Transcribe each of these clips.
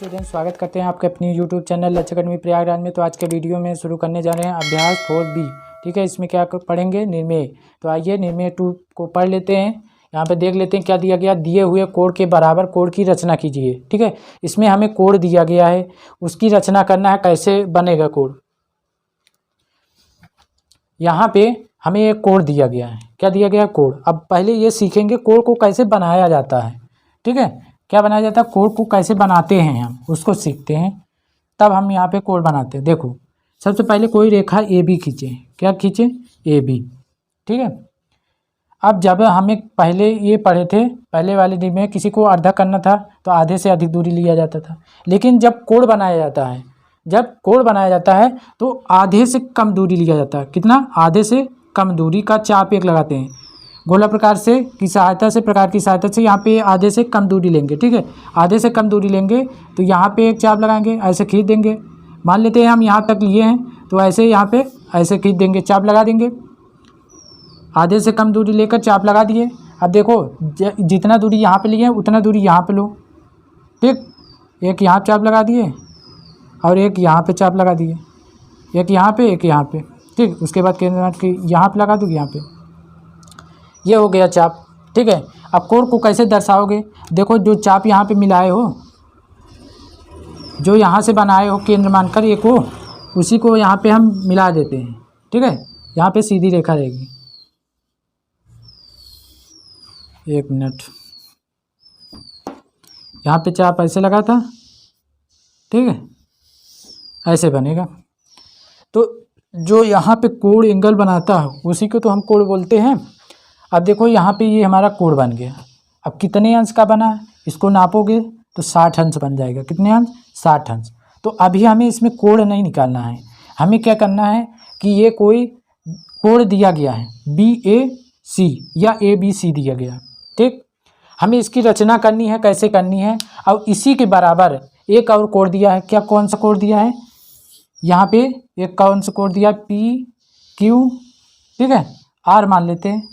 Student, स्वागत करते हैं आपके अपनी यूट्यूब चैनल लक्ष्य अकेडमी प्रयागराज में। तो आज के वीडियो में शुरू करने जा रहे हैं अभ्यास 4B। ठीक है, इसमें क्या पढ़ेंगे? निर्मेय। तो आइए निर्मेय 2 को पढ़ लेते हैं। यहाँ पे देख लेते हैं क्या दिया गया। दिए हुए कोड के बराबर कोड की रचना कीजिए। ठीक है, इसमें हमें कोड दिया गया है, उसकी रचना करना है। कैसे बनेगा कोड? यहाँ पे हमें एक कोड दिया गया है। क्या दिया गया है? कोड। अब पहले ये सीखेंगे कोड को कैसे बनाया जाता है। ठीक है, क्या बनाया जाता है, कोड को कैसे बनाते हैं हम उसको सीखते हैं, तब हम यहाँ पे कोड बनाते हैं। देखो, सबसे पहले कोई रेखा ए बी खींचे। क्या खींचे? A B. ठीक है, अब जब हमें पहले ये पढ़े थे, पहले वाले दिन में किसी को अर्धा करना था तो आधे से अधिक दूरी लिया जाता था। लेकिन जब कोड बनाया जाता है, तो आधे से कम दूरी लिया जाता है। कितना? आधे से कम दूरी का चाप एक लगाते हैं। गोला प्रकार की सहायता से यहाँ पे आधे से कम दूरी लेंगे। ठीक है, आधे से कम दूरी लेंगे तो यहाँ पे एक चाप लगाएंगे, ऐसे खींच देंगे। मान लेते हैं हम यहाँ तक लिए हैं, तो ऐसे यहाँ पे ऐसे खींच देंगे, चाप लगा देंगे। आधे से कम दूरी लेकर चाप लगा दिए। अब देखो, जितना दूरी यहाँ पे लिए हैं उतना दूरी यहाँ पे लो। ठीक, एक यहाँ चाप लगा दिए और एक यहाँ पे चाप लगा दिए, एक यहाँ पे, एक यहाँ पे। ठीक, उसके बाद केंद्र की यहाँ पे लगा दूँगी, यहाँ पे। ये हो गया चाप। ठीक है, अब कोड को कैसे दर्शाओगे? देखो, जो चाप यहाँ पे मिलाए हो, जो यहाँ से बनाए हो केंद्र मानकर एक को, उसी को यहाँ पे हम मिला देते हैं। ठीक है, यहाँ पे सीधी रेखा रहेगी। एक मिनट, यहाँ पे चाप ऐसे लगा था। ठीक है, ऐसे बनेगा। तो जो यहाँ पे कोड एंगल बनाता है उसी को तो हम कोड बोलते हैं। अब देखो, यहाँ पे ये हमारा कोड बन गया। अब कितने अंश का बना है इसको नापोगे तो 60 अंश बन जाएगा। कितने अंश? 60 अंश। तो अभी हमें इसमें कोड नहीं निकालना है। हमें क्या करना है कि ये कोई कोड दिया गया है BAC या ABC दिया गया। ठीक, हमें इसकी रचना करनी है। कैसे करनी है? अब इसी के बराबर एक और कोड दिया है। क्या? कौन सा कोड दिया है? यहाँ पे एक कौन सा कोड दिया? PQ। ठीक है, R मान लेते हैं।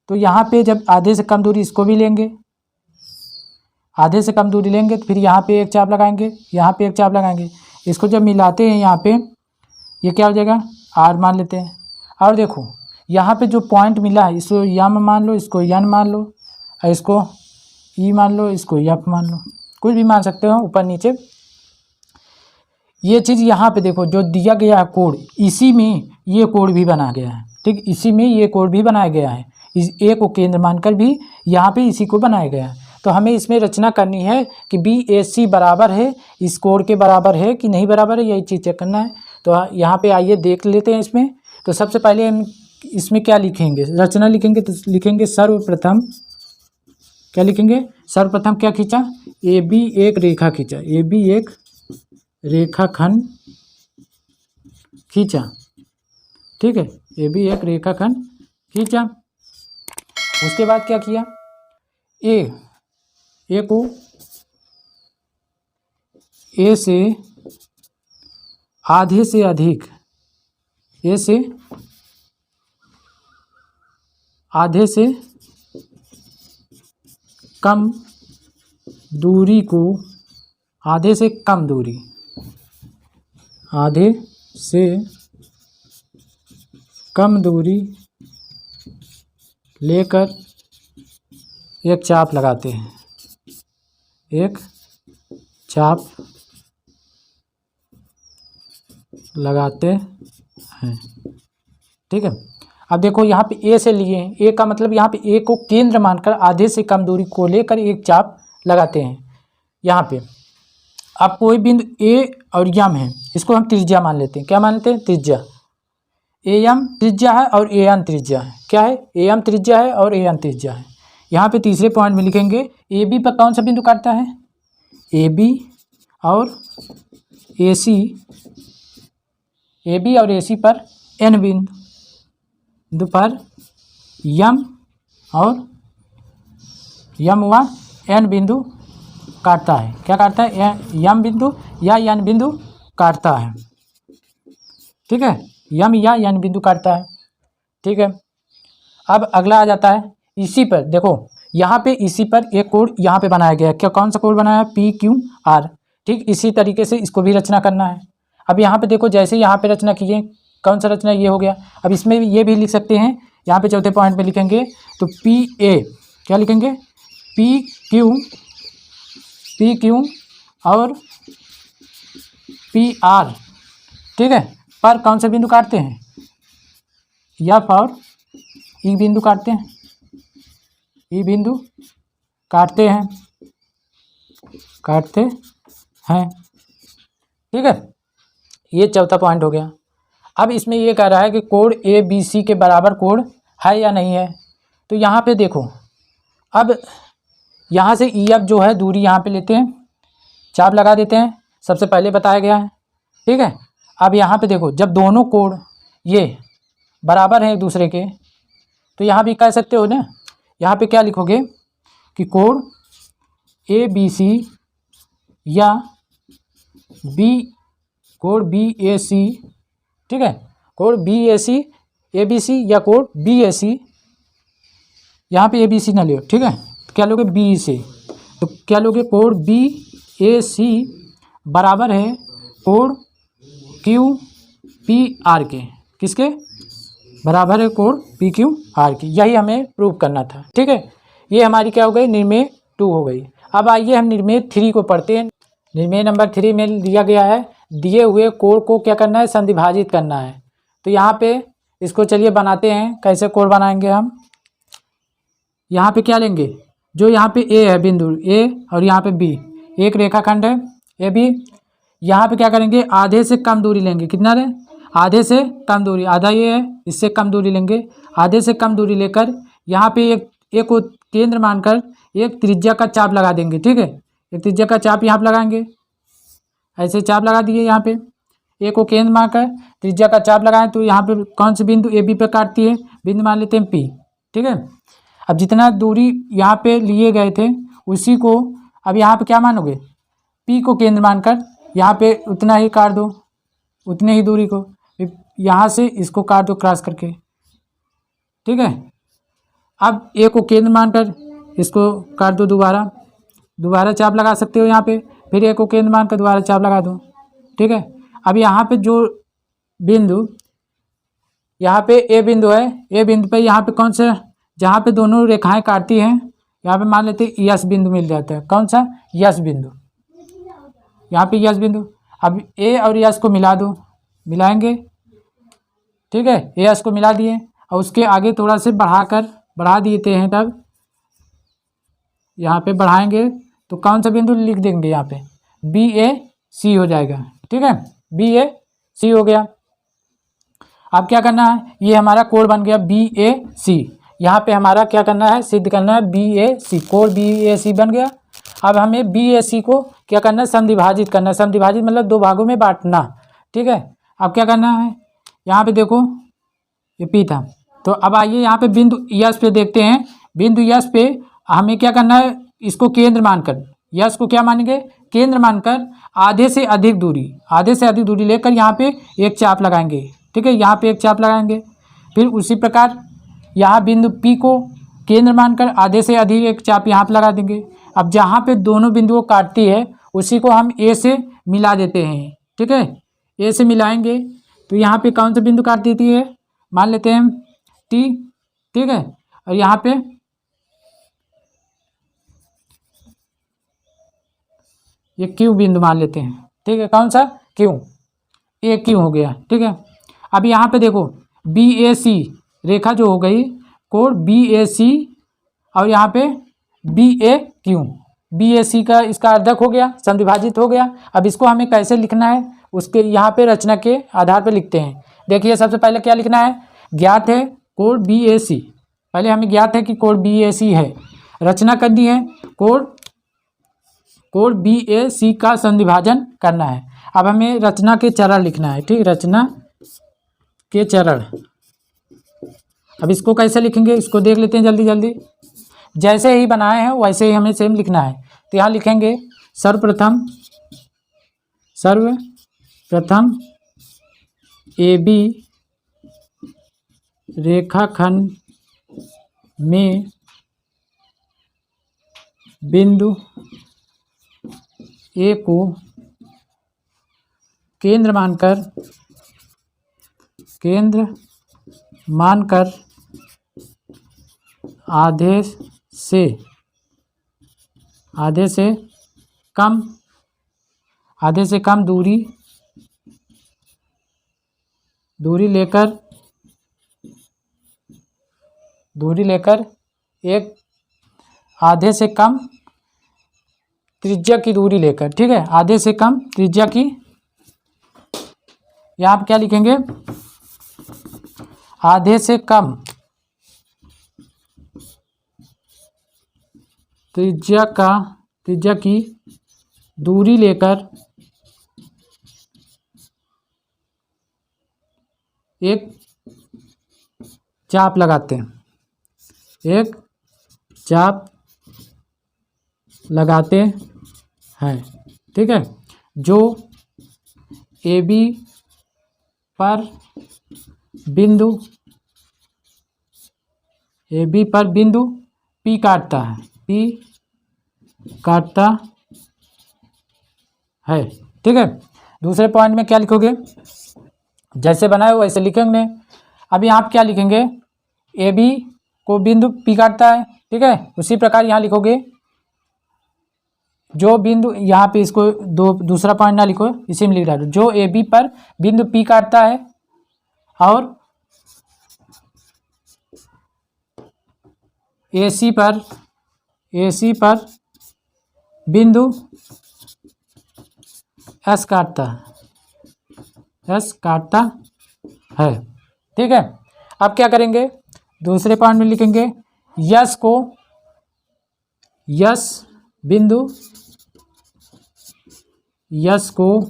तो यहाँ पे जब आधे से कम दूरी, इसको भी लेंगे, आधे से कम दूरी लेंगे तो फिर यहाँ पे एक चाप लगाएंगे, यहाँ पे एक चाप लगाएंगे। इसको जब मिलाते हैं यहाँ पे, ये क्या हो जाएगा? R मान लेते हैं। और देखो, यहाँ पे जो पॉइंट मिला है, इसको M मान लो, इसको N मान लो, और इसको E मान लो, इसको F मान लो, कुछ भी मान सकते हो, ऊपर नीचे। ये चीज़ यहाँ पे देखो, जो दिया गया है कोड, इसी में ये कोड भी बना गया है। ठीक, इसी में ये कोड भी बनाया गया है। इस ए को केंद्र मानकर भी यहाँ पे इसी को बनाया गया है। तो हमें इसमें रचना करनी है कि BAC बराबर है इस कोड के बराबर है कि नहीं बराबर है, यही चीज़ चेक करना है। तो यहाँ पे आइए देख लेते हैं इसमें। तो सबसे पहले हम इसमें क्या लिखेंगे? रचना लिखेंगे। तो लिखेंगे सर्वप्रथम, क्या लिखेंगे? सर्वप्रथम क्या खींचा? AB एक रेखा खींचा, AB एक रेखाखंड खींचा। ठीक है, AB एक रेखाखंड खींचा। उसके बाद क्या किया? ए को ए से आधे से अधिक, ए से आधे से कम दूरी को, आधे से कम दूरी, आधे से कम दूरी लेकर एक चाप लगाते हैं, एक चाप लगाते हैं। ठीक है, अब देखो यहाँ पे ए से लिए हैं, ए का मतलब यहाँ पे ए को केंद्र मानकर आधे से कम दूरी को लेकर एक चाप लगाते हैं यहाँ पे। अब कोई बिंदु ए और यम है, इसको हम त्रिज्या मान लेते हैं। क्या मान लेते हैं? त्रिज्या। AM त्रिज्या है और AN त्रिज्या है। क्या है? AM त्रिज्या है और AN त्रिज्या है। यहाँ पे तीसरे पॉइंट में लिखेंगे AB पर कौन सा बिंदु काटता है? AB और AC, AB और AC पर N बिंदु पर M और M व N बिंदु काटता है। क्या काटता है? M बिंदु या N बिंदु काटता है। ठीक है, M या N बिंदु काटता है। ठीक है, अब अगला आ जाता है इसी पर। देखो यहाँ पे इसी पर एक कोड यहाँ पे बनाया गया है। क्या? कौन सा कोड बनाया है? PQR। ठीक इसी तरीके से इसको भी रचना करना है। अब यहाँ पे देखो, जैसे यहाँ पे रचना किए, कौन सा रचना ये हो गया। अब इसमें ये भी लिख सकते हैं, यहाँ पे चौथे पॉइंट पे लिखेंगे तो पी ए, क्या लिखेंगे, पी क्यू और पी आर, ठीक है, पर कौन से बिंदु काटते हैं, एफ और ई बिंदु काटते हैं, ई बिंदु काटते हैं, ठीक है। ये चौथा पॉइंट हो गया। अब इसमें ये कह रहा है कि कोण ए बी सी के बराबर कोण है या नहीं है। तो यहाँ पे देखो, अब यहाँ से ई एफ जो है दूरी यहाँ पे लेते हैं, चाप लगा देते हैं, सबसे पहले बताया गया है, ठीक है। अब यहाँ पे देखो, जब दोनों कोण ये बराबर हैं एक दूसरे के, तो यहाँ भी कह सकते हो ना, यहाँ पे क्या लिखोगे कि कोण ए बी सी या कोण बी ए सी, ठीक है, कोण B A C, A B C या कोण बी ए सी, यहाँ पे ए बी सी ना लियो, ठीक है, क्या लोगे बी से, तो क्या लोगे कोण बी ए सी बराबर है कोण क्यू पी आर के, किसके बराबर है, कोण पी क्यू आर की। यही हमें प्रूव करना था, ठीक है। ये हमारी क्या हो गई, निर्मेय 2 हो गई। अब आइए हम निर्मेय 3 को पढ़ते हैं। निर्मेय नंबर 3 में दिया गया है, दिए हुए कोण को क्या करना है, संधिभाजित करना है। तो यहाँ पे इसको चलिए बनाते हैं। कैसे कोण बनाएंगे हम, यहाँ पे क्या लेंगे, जो यहाँ पे ए है बिंदु ए और यहाँ पे बी, एक रेखाखंड है ए बी, यहाँ पे क्या करेंगे, आधे से कम दूरी लेंगे, कितना रहे, आधे से कम दूरी, आधा ये है, इससे कम दूरी लेंगे, आधे से कम दूरी लेकर यहाँ पे एक को केंद्र मानकर एक त्रिज्या का चाप लगा देंगे, ठीक है। एक त्रिज्या का चाप यहाँ पे लगाएंगे, ऐसे चाप लगा दिए, यहाँ पे एक को केंद्र मानकर त्रिज्या का चाप लगाएं, तो यहाँ पे कौन सी बिंदु ए बी पे काटती है, बिंदु मान लेते हैं पी, ठीक है। अब जितना दूरी यहाँ पे लिए गए थे उसी को अब यहाँ पे क्या मानोगे, पी को केंद्र मानकर यहाँ पे उतना ही काट दो, उतने ही दूरी को यहाँ से इसको काट दो क्रॉस करके, ठीक है। अब ए को केंद्र मानकर इसको काट दो, दोबारा चाप लगा सकते हो यहाँ पे, फिर ए को केंद्र मानकर दोबारा चाप लगा दो, ठीक है। अब यहाँ पे जो बिंदु, यहाँ पे ए बिंदु है, ए बिंदु पे यहाँ पे कौन सा, जहाँ पे दोनों रेखाएं काटती हैं, यहाँ पे मान लेते हैं यस बिंदु मिल जाता है, कौन सा, यस बिंदु, यहाँ पे यस बिंदु। अब ए और यस को मिला दो, मिलाएंगे, ठीक है, ए यस को मिला दिए और उसके आगे थोड़ा से बढ़ा देते हैं, तब यहाँ पे बढ़ाएंगे तो कौन सा बिंदु लिख देंगे, यहाँ पे बी ए सी हो जाएगा, ठीक है, बी ए सी हो गया। अब क्या करना है, ये हमारा कोण बन गया बी ए सी, यहाँ पे हमारा क्या करना है, सिद्ध करना है बी ए सी, कोण बी ए सी बन गया। अब हमें बी ए सी को क्या करना है, संधिभाजित करना है, संधिभाजित मतलब 2 भागों में बांटना, ठीक है। अब क्या करना है, यहाँ पे देखो ये पी था, तो अब आइए यहाँ पे बिंदु यस पे देखते हैं। बिंदु यस पे हमें क्या करना है, इसको केंद्र मानकर, यस को क्या मानेंगे, केंद्र मानकर आधे से अधिक दूरी लेकर यहाँ पे एक चाप लगाएंगे, ठीक है, यहाँ पे एक चाप लगाएंगे। फिर उसी प्रकार यहाँ बिंदु पी को केंद्र मानकर आधे से अधिक एक चाप यहाँ पे लगा देंगे। अब जहाँ पे दोनों बिंदुओं काटती है उसी को हम ए से मिला देते हैं, ठीक है, ए से मिलाएंगे तो यहाँ पे कौन सा बिंदु काट देती है, मान लेते हैं टी, ठीक है, और यहाँ पे ये क्यू बिंदु मान लेते हैं, ठीक है, कौन सा, क्यू, ए क्यू हो गया, ठीक है। अब यहाँ पे देखो बी ए सी रेखा जो हो गई, कोण बी ए सी और यहाँ पे बी ए क्यू, बी ए सी का इसका अर्धक हो गया, संधिभाजित हो गया। अब इसको हमें कैसे लिखना है, उसके यहाँ पे रचना के आधार पे लिखते हैं। देखिए सबसे पहले क्या लिखना है, ज्ञात है कोण बी ए सी, पहले हमें ज्ञात है कि कोण बी ए सी है, रचना करनी है कोण बी ए सी का संधिभाजन करना है। अब हमें रचना के चरण लिखना है, ठीक, रचना के चरण। अब इसको कैसे लिखेंगे, इसको देख लेते हैं जल्दी, जैसे ही बनाए हैं वैसे ही हमें सेम लिखना है। तो यहाँ लिखेंगे सर्वप्रथम ए बी रेखाखंड में बिंदु ए को केंद्र मानकर आधे से कम दूरी लेकर एक आधे से कम त्रिज्या की दूरी लेकर, ठीक है, आधे से कम त्रिज्या की, यहाँ आप क्या लिखेंगे, आधे से कम त्रिज्या की दूरी लेकर एक चाप लगाते हैं, ठीक है, जो AB पर बिंदु P काटता है, ठीक है। दूसरे पॉइंट में क्या लिखोगे, जैसे बनाए वैसे लिखेंगे। अभी आप क्या लिखेंगे, AB को बिंदु P काटता है, ठीक है, उसी प्रकार यहाँ लिखोगे जो बिंदु, यहाँ पे इसको दूसरा पॉइंट ना लिखो, इसी में लिख डालो, जो AB पर बिंदु P काटता है और AC पर बिंदु S काटता है, ठीक है। अब क्या करेंगे, दूसरे पॉइंट में लिखेंगे बिंदु यस को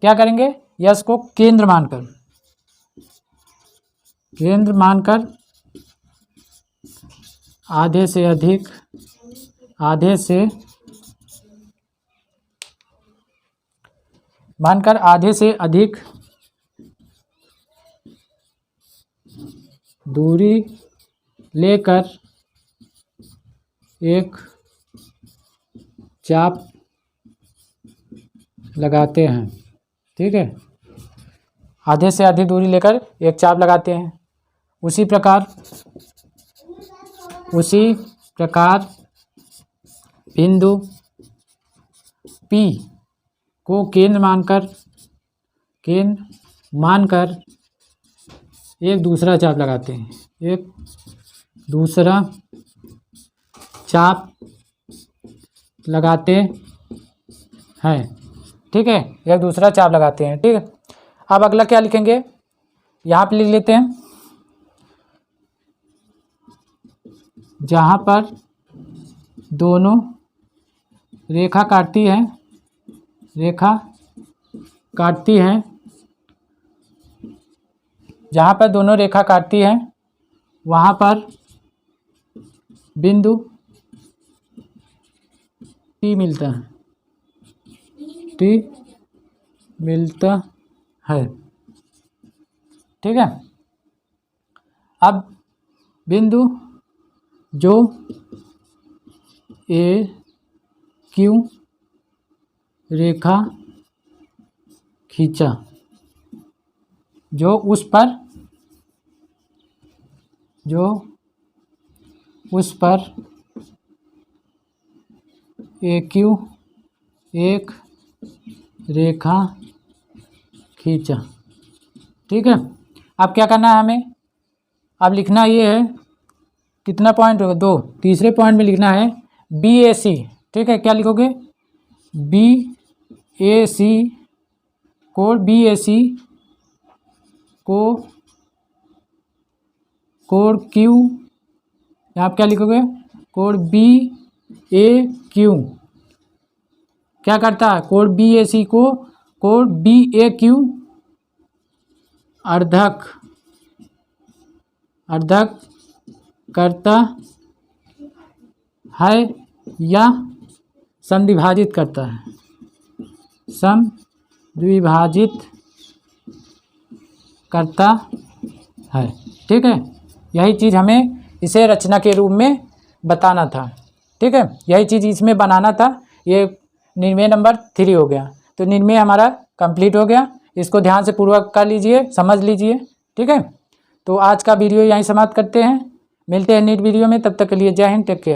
क्या करेंगे, यस को केंद्र मानकर आधे से अधिक दूरी लेकर एक चाप लगाते हैं, ठीक है, आधे से अधिक दूरी लेकर एक चाप लगाते हैं। उसी प्रकार बिंदु P को केंद्र मानकर एक दूसरा चाप लगाते हैं, ठीक है, एक दूसरा चाप लगाते हैं, ठीक है। अब अगला क्या लिखेंगे, यहाँ पे लिख लेते हैं, जहाँ पर दोनों रेखा काटती हैं, वहाँ पर बिंदु T मिलता है, ठीक है। अब बिंदु जो AQ रेखा खींचा, जो उस पर AQ एक रेखा खींचा, ठीक है। अब क्या करना है हमें, अब लिखना ये है, कितना पॉइंट होगा, 2, तीसरे पॉइंट में लिखना है BAC, ठीक है। क्या लिखोगे, BAC कोण Q, यहाँ आप क्या लिखोगे, कोण BAQ क्या करता है, कोण BAC को कोण BAQ अर्धक करता है या समद्विभाजित करता है, ठीक है। यही चीज़ हमें इसे रचना के रूप में बताना था, ठीक है, यही चीज़ इसमें बनाना था। ये 99 नंबर 3 हो गया। तो निर्णय हमारा कंप्लीट हो गया। इसको ध्यान से पूर्वक कर लीजिए, समझ लीजिए, ठीक है। तो आज का वीडियो यहीं समाप्त करते हैं, मिलते हैं नेक्स्ट वीडियो में, तब तक के लिए जय हिंद, टेक केयर।